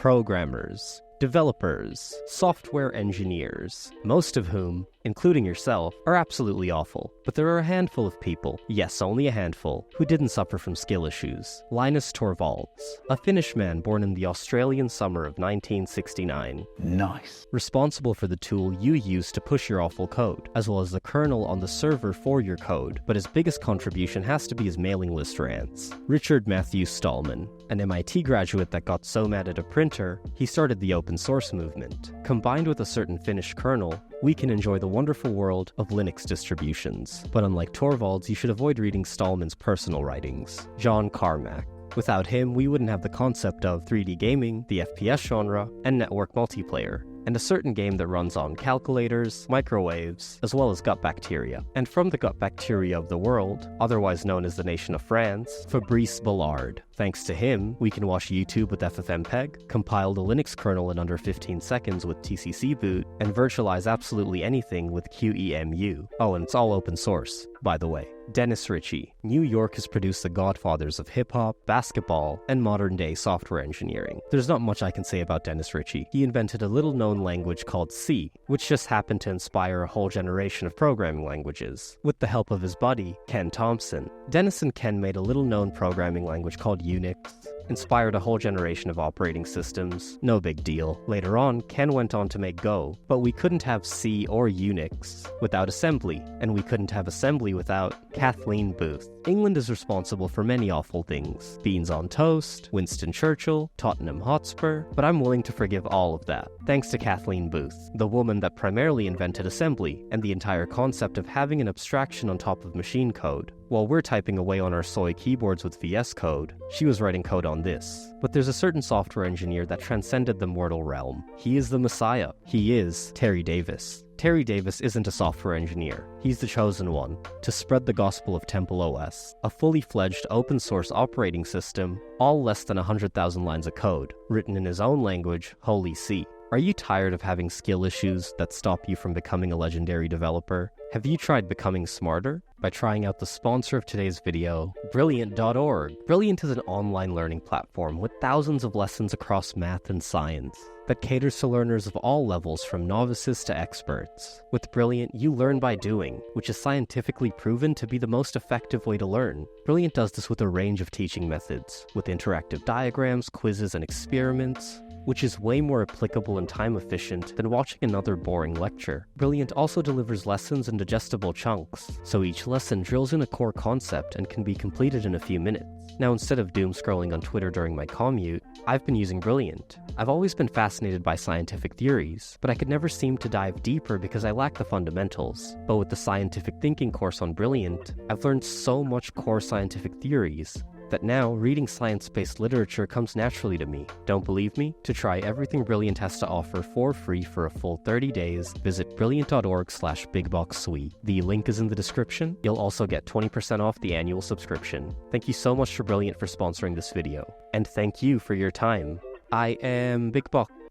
programmers, developers, software engineers, most of whom, including yourself, are absolutely awful. But there are a handful of people, yes, only a handful, who didn't suffer from skill issues. Linus Torvalds, a Finnish man born in the Australian summer of 1969. Nice. Responsible for the tool you use to push your awful code, as well as the kernel on the server for your code, but his biggest contribution has to be his mailing list rants. Richard Matthew Stallman, an MIT graduate that got so mad at a printer, he started the open source movement. Combined with a certain Finnish kernel, we can enjoy the wonderful world of Linux distributions. But unlike Torvalds, you should avoid reading Stallman's personal writings. John Carmack. Without him, we wouldn't have the concept of 3D gaming, the FPS genre, and network multiplayer, and a certain game that runs on calculators, microwaves, as well as gut bacteria. And from the gut bacteria of the world, otherwise known as the nation of France, Fabrice Bellard. Thanks to him, we can watch YouTube with FFmpeg, compile the Linux kernel in under 15 seconds with TCC boot, and virtualize absolutely anything with QEMU. Oh, and it's all open source, by the way. Dennis Ritchie. New York has produced the godfathers of hip-hop, basketball, and modern-day software engineering. There's not much I can say about Dennis Ritchie. He invented a little-known language called C, which just happened to inspire a whole generation of programming languages, with the help of his buddy, Ken Thompson. Dennis and Ken made a little-known programming language called Unix, inspired a whole generation of operating systems. No big deal. Later on, Ken went on to make Go, but we couldn't have C or Unix without assembly, and we couldn't have assembly without Kathleen Booth. England is responsible for many awful things. Beans on toast, Winston Churchill, Tottenham Hotspur, but I'm willing to forgive all of that, thanks to Kathleen Booth, the woman that primarily invented assembly, and the entire concept of having an abstraction on top of machine code. While we're typing away on our soy keyboards with VS Code, she was writing code on this. But there's a certain software engineer that transcended the mortal realm. He is the Messiah. He is Terry Davis. Terry Davis isn't a software engineer. He's the chosen one to spread the gospel of TempleOS, a fully fledged open source operating system, all less than 100,000 lines of code, written in his own language, Holy C. Are you tired of having skill issues that stop you from becoming a legendary developer? Have you tried becoming smarter? By trying out the sponsor of today's video, Brilliant.org. Brilliant is an online learning platform with thousands of lessons across math and science that caters to learners of all levels from novices to experts. With Brilliant, you learn by doing, which is scientifically proven to be the most effective way to learn. Brilliant does this with a range of teaching methods, with interactive diagrams, quizzes, and experiments, which is way more applicable and time efficient than watching another boring lecture. Brilliant also delivers lessons in digestible chunks, so each lesson drills in a core concept and can be completed in a few minutes. Now, instead of doom scrolling on Twitter during my commute, I've been using Brilliant. I've always been fascinated by scientific theories, but I could never seem to dive deeper because I lack the fundamentals. But with the scientific thinking course on Brilliant, I've learned so much core scientific theories that now reading science-based literature comes naturally to me. Don't believe me? To try everything Brilliant has to offer for free for a full 30 days, visit brilliant.org/bigboxsuite. The link is in the description. You'll also get 20% off the annual subscription. Thank you so much to Brilliant for sponsoring this video. And thank you for your time. I am Big Box.